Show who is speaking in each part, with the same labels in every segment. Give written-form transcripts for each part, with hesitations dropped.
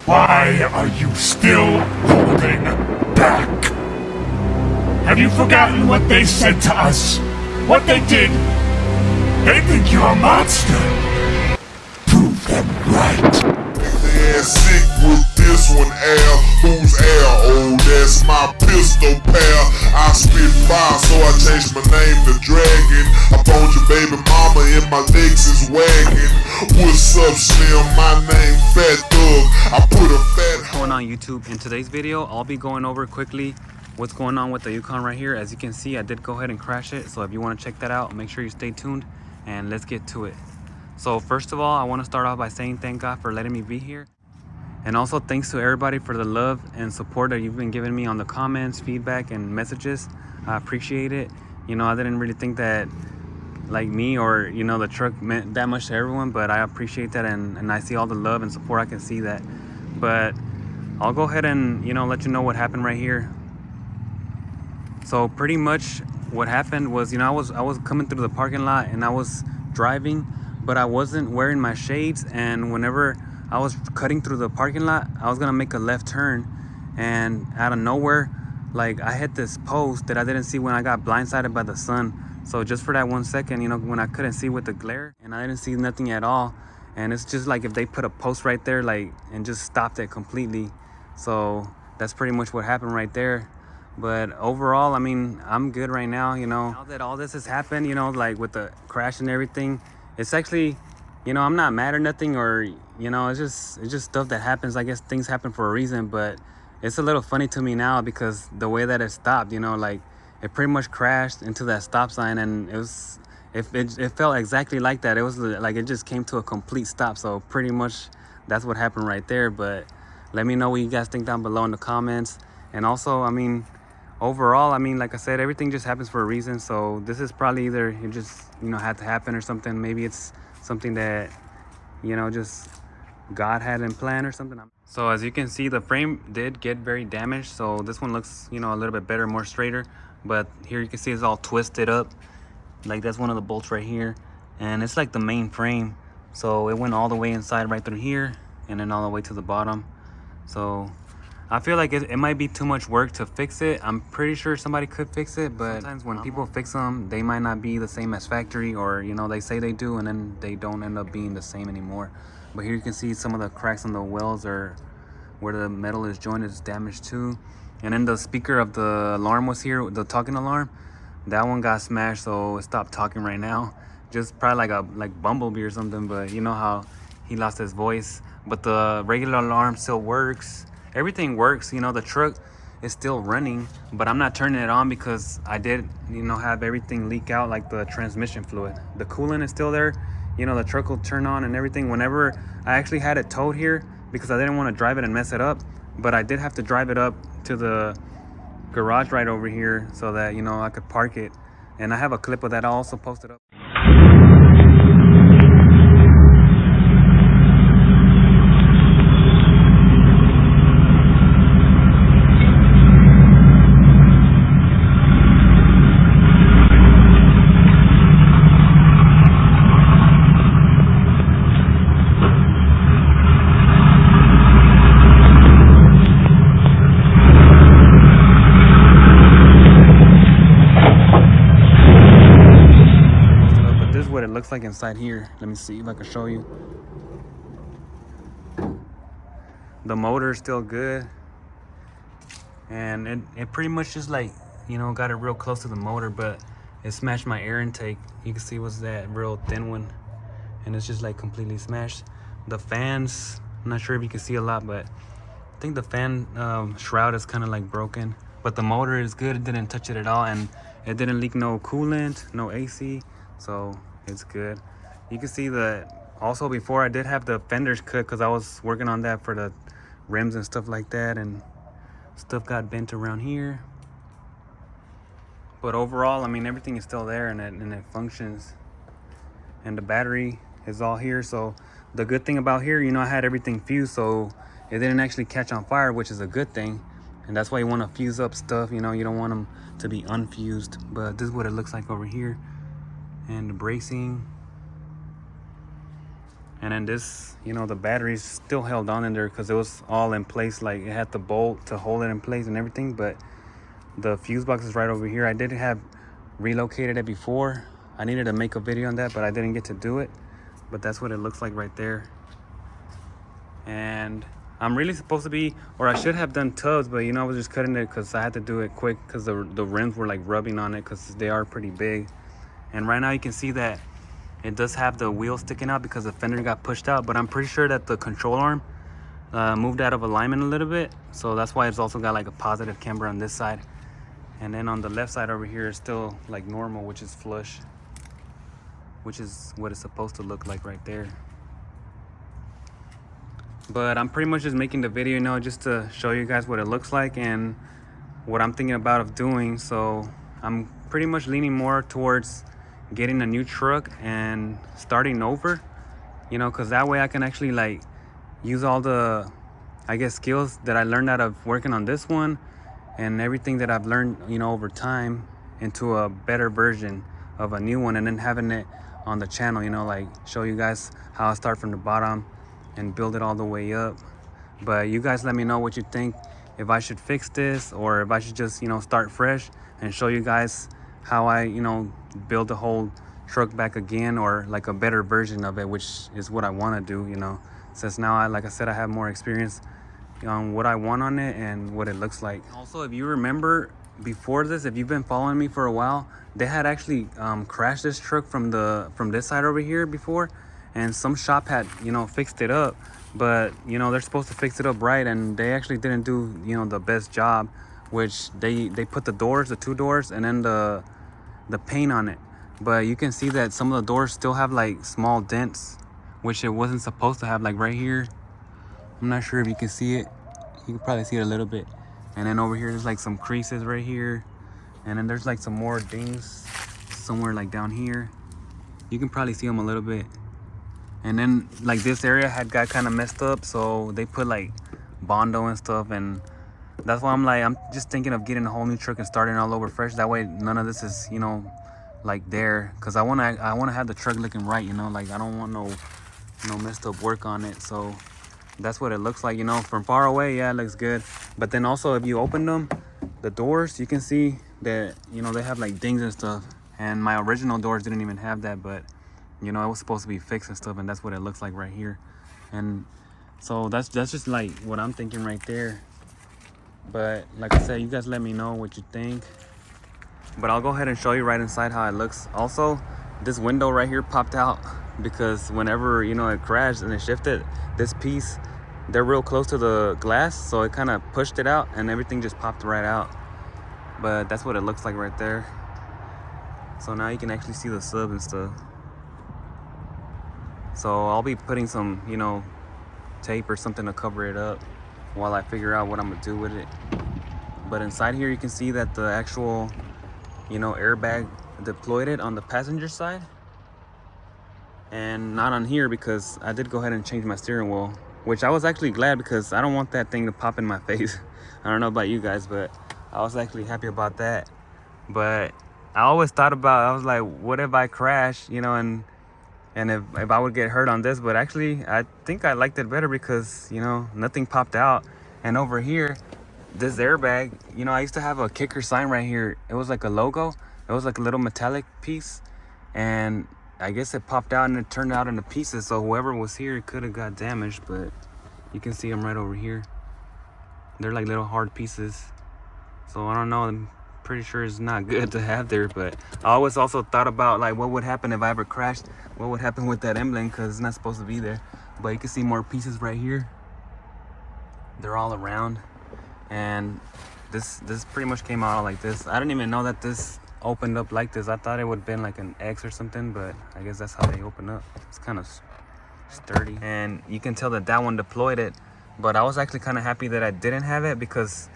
Speaker 1: Why are you still holding back? Have you forgotten what they said to us? What they did? They think you're a monster. Prove them right.
Speaker 2: They ass sick with this one, Al. Who's Al? Oh, that's my pistol pal. I spit fire, so I changed my name to Dragon. I phoned your baby mama and my legs is wagging. What's up, Slim? My name Fat Thug. I put a fat.
Speaker 3: What's going on YouTube? In today's video, I'll be going over quickly what's going on with the Yukon right here. As you can see, I did go ahead and crash it. So if you want to check that out, make sure you stay tuned and let's get to it. So first of all, I want to start off by saying thank God for letting me be here. And also thanks to everybody for the love and support that you've been giving me on the comments, feedback, and messages. I appreciate it. You know, I didn't really think that like me or, you know, the truck meant that much to everyone, but I appreciate that and I see all the love and support. I can see that. But I'll go ahead and, you know, let you know what happened right here. So pretty much what happened was, you know, I was coming through the parking lot and I was driving, but I wasn't wearing my shades, and whenever I was cutting through the parking lot, I was gonna make a left turn, and out of nowhere, like, I hit this post that I didn't see when I got blindsided by the sun. So just for that 1 second, you know, when I couldn't see with the glare and I didn't see nothing at all, and it's just like if they put a post right there, like, and just stopped it completely. So that's pretty much what happened right there. But overall, I mean, I'm good right now, you know. Now that all this has happened, you know, like with the crash and everything, it's actually, you know, I'm not mad or nothing, or, you know, it's just stuff that happens. I guess things happen for a reason, but it's a little funny to me now because the way that it stopped, you know, like it pretty much crashed into that stop sign, and it felt exactly like that. It was like it just came to a complete stop. So pretty much that's what happened right there. But let me know what you guys think down below in the comments. And also, I mean, overall, I mean, like I said, everything just happens for a reason. So this is probably either it just, you know, had to happen or something. Maybe it's something that, you know, just God had in plan or something. So as you can see, the frame did get very damaged. So this one looks, you know, a little bit better, more straighter. But here you can see it's all twisted up. Like that's one of the bolts right here. And it's like the main frame. So it went all the way inside right through here and then all the way to the bottom. So I feel like it might be too much work to fix it. I'm pretty sure somebody could fix it, but sometimes when people fix them, they might not be the same as factory, or, you know, they say they do and then they don't end up being the same anymore. But here you can see some of the cracks on the wells, or where the metal is jointed, is damaged too. And then the speaker of the alarm was here, the talking alarm, that one got smashed, so it stopped talking right now. Just probably like Bumblebee or something, but you know how he lost his voice. But the regular alarm still works. Everything works, you know. The truck is still running, but I'm not turning it on because I did, you know, have everything leak out, like the transmission fluid. The coolant is still there, you know. The truck will turn on and everything. Whenever I actually had it towed here because I didn't want to drive it and mess it up, but I did have to drive it up to the garage right over here so that, you know, I could park it. And I have a clip of that. I'll also post it up. What it looks like inside here. Let me see if I can show you. The motor is still good, and it pretty much just, like, you know, got it real close to the motor, but it smashed my air intake. You can see what's that real thin one, and it's just like completely smashed. The fans, I'm not sure if you can see a lot, but I think the fan shroud is kind of like broken, but the motor is good. It didn't touch it at all, and it didn't leak no coolant, no AC, so it's good. You can see that also before I did have the fenders cut because I was working on that for the rims and stuff like that, and stuff got bent around here. But overall, I mean, everything is still there, and it functions, and the battery is all here. So the good thing about here, you know, I had everything fused, so it didn't actually catch on fire, which is a good thing. And that's why you want to fuse up stuff, you know. You don't want them to be unfused. But this is what it looks like over here. And the bracing, And then this, you know, the batteries still held on in there because it was all in place. Like it had the bolt to hold it in place and everything, but the fuse box is right over here. I did have relocated it before. I needed to make a video on that, but I didn't get to do it. But that's what it looks like right there. And I'm really supposed to be, or I should have done tubs, but you know, I was just cutting it because I had to do it quick because the rims were like rubbing on it because they are pretty big. And right now you can see that it does have the wheel sticking out because the fender got pushed out, but I'm pretty sure that the control arm moved out of alignment a little bit. So that's why it's also got like a positive camber on this side. And then on the left side over here is still like normal, which is flush, which is what it's supposed to look like right there. But I'm pretty much just making the video, you know, just to show you guys what it looks like and what I'm thinking about of doing. So I'm pretty much leaning more towards getting a new truck and starting over, you know, because that way I can actually like use all the, I guess, skills that I learned out of working on this one and everything that I've learned, you know, over time into a better version of a new one, and then having it on the channel, you know, like show you guys how I start from the bottom and build it all the way up. But you guys let me know what you think, if I should fix this or if I should just, you know, start fresh and show you guys how I, you know, build the whole truck back again, or like a better version of it, which is what I want to do, you know, since now like I said, I have more experience on what I want on it and what it looks like. Also, if you remember before this, if you've been following me for a while, they had actually crashed this truck from this side over here before, and some shop had, you know, fixed it up, but you know, they're supposed to fix it up right, and they actually didn't do, you know, the best job, which they put the doors, the two doors, and then the paint on it. But you can see that some of the doors still have like small dents, which it wasn't supposed to have, like right here. I'm not sure if you can see it. You can probably see it a little bit. And then over here, there's like some creases right here. And then there's like some more dings somewhere like down here. You can probably see them a little bit. And then like this area had got kind of messed up, so they put like Bondo and stuff, and that's why I'm just thinking of getting a whole new truck and starting all over fresh. That way none of this is, you know, like there, because I want to have the truck looking right, you know, like I don't want no messed up work on it. So that's what it looks like, you know, from far away. Yeah, it looks good. But then also, if you open them, the doors, you can see that, you know, they have like dings and stuff, and my original doors didn't even have that, but you know, it was supposed to be fixed and stuff, and that's what it looks like right here. And so that's just like what I'm thinking right there. But like I said, you guys let me know what you think. But I'll go ahead and show you right inside how it looks. Also, this window right here popped out because whenever, you know, it crashed and it shifted, this piece, they're real close to the glass, so it kind of pushed it out and everything just popped right out. But that's what it looks like right there. So now you can actually see the sub and stuff. So I'll be putting some, you know, tape or something to cover it up while I figure out what I'm gonna do with it. But inside here, you can see that the actual, you know, airbag deployed it on the passenger side, and not on here, because I did go ahead and change my steering wheel, which I was actually glad, because I don't want that thing to pop in my face. I don't know about you guys, but I was actually happy about that. But I always thought about, I was like, what if I crash, you know, and if I would get hurt on this. But actually, I think I liked it better because, you know, nothing popped out. And over here, this airbag, you know, I used to have a kicker sign right here. It was like a logo. It was like a little metallic piece, and I guess it popped out and it turned out into pieces. So whoever was here could have got damaged, but you can see them right over here. They're like little hard pieces. So I don't know, I'm pretty sure it's not good to have there. But I always also thought about like what would happen if I ever crashed. What would happen with that emblem, because it's not supposed to be there. But you can see more pieces right here. They're all around. And this pretty much came out like this. I didn't even know that this opened up like this. I thought it would have been like an X or something, but I guess that's how they open up. It's kind of sturdy, and you can tell that that one deployed it. But I was actually kind of happy that I didn't have it, because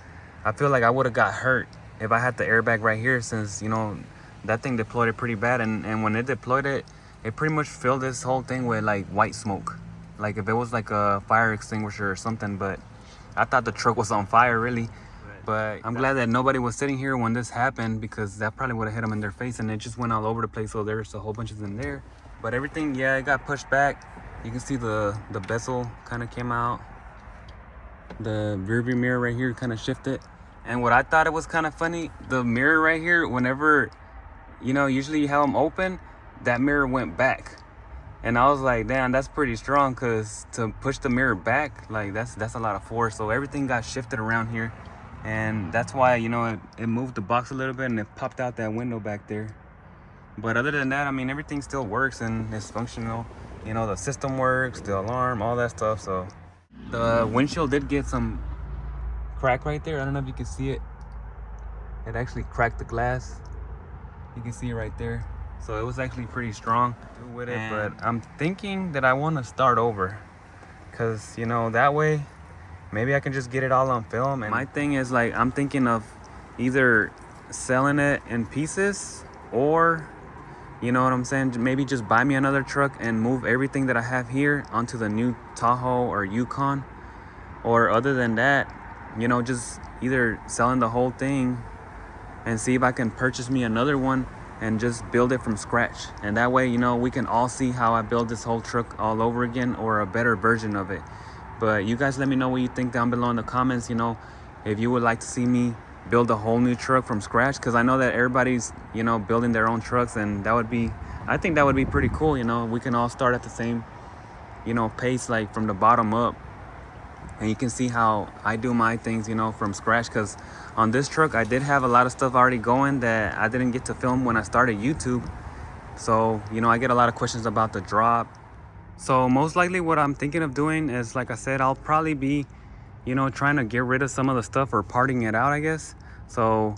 Speaker 3: I feel like I would have got hurt if I had the airbag right here, since, you know, that thing deployed it pretty bad. And when it deployed it, it pretty much filled this whole thing with like white smoke, like if it was like a fire extinguisher or something. But I thought the truck was on fire, really. But I'm glad that nobody was sitting here when this happened, because that probably would have hit them in their face, and it just went all over the place. So there's a whole bunch of them there. But everything, yeah, it got pushed back. You can see the bezel kind of came out. The rearview mirror right here kind of shifted. And what I thought it was kind of funny, the mirror right here, whenever, you know, usually you have them open, that mirror went back. And I was like, damn, that's pretty strong, because to push the mirror back, like that's a lot of force. So everything got shifted around here. And that's why, you know, it moved the box a little bit and it popped out that window back there. But other than that, I mean, everything still works and it's functional. You know, the system works, the alarm, all that stuff. So the windshield did get some crack right there. I don't know if you can see it. It actually cracked the glass. You can see it right there. So it was actually pretty strong with it. But I'm thinking that I want to start over, because, you know, that way maybe I can just get it all on film. And my thing is, like, I'm thinking of either selling it in pieces, or, you know what I'm saying, maybe just buy me another truck and move everything that I have here onto the new Tahoe or Yukon. Or other than that, you know, just either selling the whole thing and see if I can purchase me another one and just build it from scratch. And that way, you know, we can all see how I build this whole truck all over again, or a better version of it. But you guys let me know what you think down below in the comments, you know, if you would like to see me build a whole new truck from scratch, because I know that everybody's, you know, building their own trucks, and that would be, I think that would be pretty cool. You know, we can all start at the same, you know, pace, like from the bottom up, and you can see how I do my things, you know, from scratch. Because on this truck I did have a lot of stuff already going that I didn't get to film when I started YouTube. So, you know, I get a lot of questions about the drop. So most likely what I'm thinking of doing is, like I said, I'll probably be, you know, trying to get rid of some of the stuff, or parting it out, I guess. So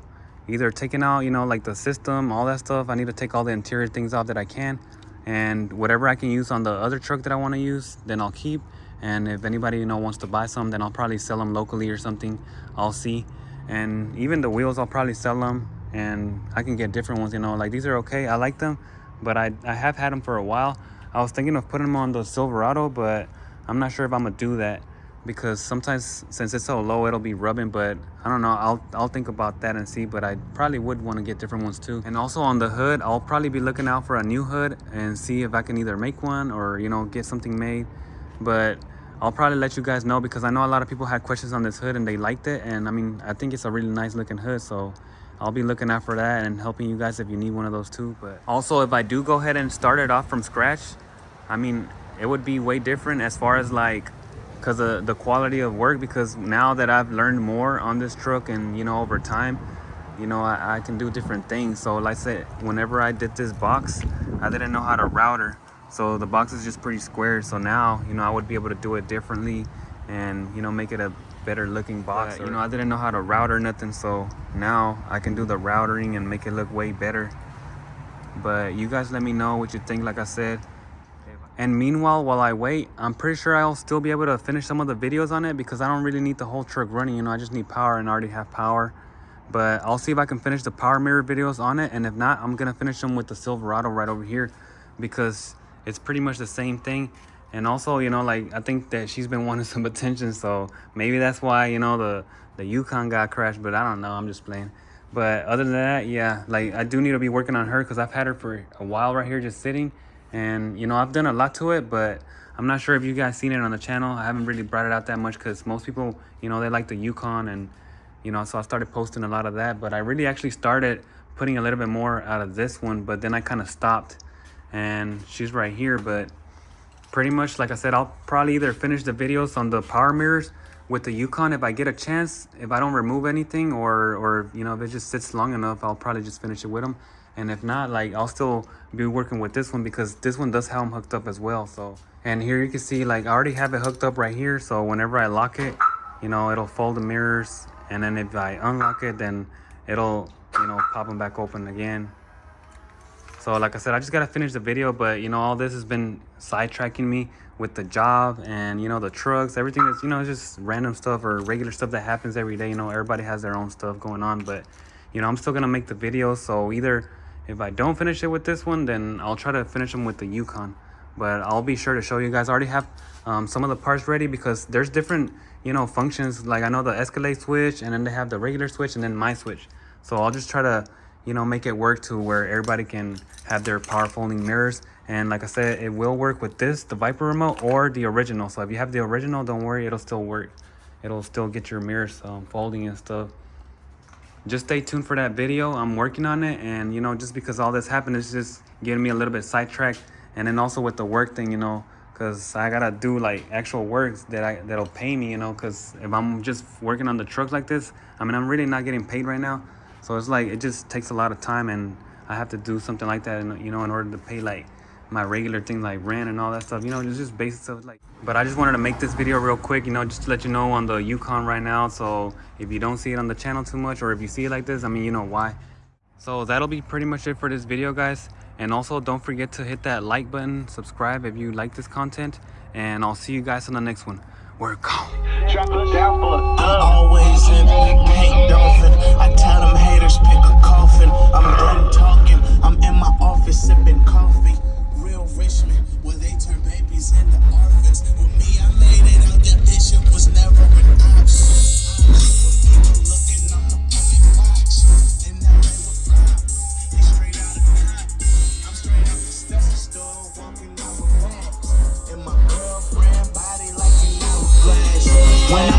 Speaker 3: either taking out, you know, like the system, all that stuff. I need to take all the interior things off that I can, and whatever I can use on the other truck that I want to use, then I'll keep. And if anybody, you know, wants to buy some, then I'll probably sell them locally or something. I'll see. And even the wheels, I'll probably sell them, and I can get different ones, you know, like these are okay, I like them, but I have had them for a while. I was thinking of putting them on the Silverado, but I'm not sure if I'm gonna do that, because sometimes since it's so low, it'll be rubbing. But I don't know, I'll think about that and see. But I probably would want to get different ones too. And also on the hood, I'll probably be looking out for a new hood and see if I can either make one or, you know, get something made. But I'll probably let you guys know, because I know a lot of people had questions on this hood and they liked it. And I mean, I think it's a really nice looking hood, so I'll be looking out for that and helping you guys if you need one of those too. But also, if I do go ahead and start it off from scratch, I mean, it would be way different as far as like, because of the quality of work. Because now that I've learned more on this truck, and, you know, over time, you know, I can do different things. So like I said, whenever I did this box, I didn't know how to router. So the box is just pretty square. So now, you know, I would be able to do it differently and, you know, make it a better looking box. But, you know, I didn't know how to route or nothing. So now I can do the routering and make it look way better. But you guys let me know what you think, like I said. And meanwhile, while I wait, I'm pretty sure I'll still be able to finish some of the videos on it, because I don't really need the whole truck running, you know, I just need power, and I already have power. But I'll see if I can finish the power mirror videos on it, and if not, I'm gonna finish them with the Silverado right over here, because it's pretty much the same thing. And also, you know, like, I think that she's been wanting some attention, so maybe that's why, you know, the Yukon got crashed. But I don't know, I'm just playing. But other than that, yeah, like, I do need to be working on her, because I've had her for a while right here just sitting. And, you know, I've done a lot to it, but I'm not sure if you guys seen it on the channel. I haven't really brought it out that much, because most people, you know, they like the Yukon, and, you know, so I started posting a lot of that. But I really actually started putting a little bit more out of this one, but then I kind of stopped. And she's right here. But pretty much, like I said, I'll probably either finish the videos on the power mirrors with the Yukon if I get a chance, if I don't remove anything, or you know, if it just sits long enough, I'll probably just finish it with them. And if not, like, I'll still be working with this one, because this one does have them hooked up as well. So, and here you can see, like, I already have it hooked up right here. So whenever I lock it, you know, it'll fold the mirrors, and then if I unlock it, then it'll, you know, pop them back open again. So like I said, I just gotta finish the video. But, you know, all this has been sidetracking me with the job and, you know, the trucks, everything that's, you know, it's just random stuff or regular stuff that happens every day. You know, everybody has their own stuff going on. But, you know, I'm still gonna make the video. So either if I don't finish it with this one, then I'll try to finish them with the Yukon. But I'll be sure to show you guys. I already have some of the parts ready, because there's different, you know, functions. Like, I know the Escalade switch, and then they have the regular switch, and then my switch. So I'll just try to, you know, make it work to where everybody can have their power folding mirrors. And like I said, it will work with this, the Viper remote, or the original. So if you have the original, don't worry, it'll still work. It'll still get your mirrors folding and stuff. Just stay tuned for that video. I'm working on it, and you know, just because all this happened, it's just getting me a little bit sidetracked. And then also with the work thing, you know, because I gotta do like actual work that'll pay me, you know, because if I'm just working on the trucks like this, I mean, I'm really not getting paid right now. So it's like, it just takes a lot of time, and I have to do something like that, and you know, in order to pay like my regular things like rent and all that stuff, you know, it's just basic stuff. Like, but I just wanted to make this video real quick, you know, just to let you know on the Yukon right now. So if you don't see it on the channel too much, or if you see it like this, I mean, you know why. So that'll be pretty much it for this video, guys. And also don't forget to hit that like button, subscribe if you like this content, and I'll see you guys on the next one. We're gone.
Speaker 4: I'm always in pink dolphin. I tell them haters pick a coffin. I'm done talking. I'm in my office sipping coffee. Real Richmond, where they turn babies into orphans. With me, I made it out. That bishop was never an option. When people looking, I'm the perfect watch. And that way with flop. They straight out of cop. I'm straight out the Stessa store, walking out with bags. And my girlfriend body like an hourglass. When I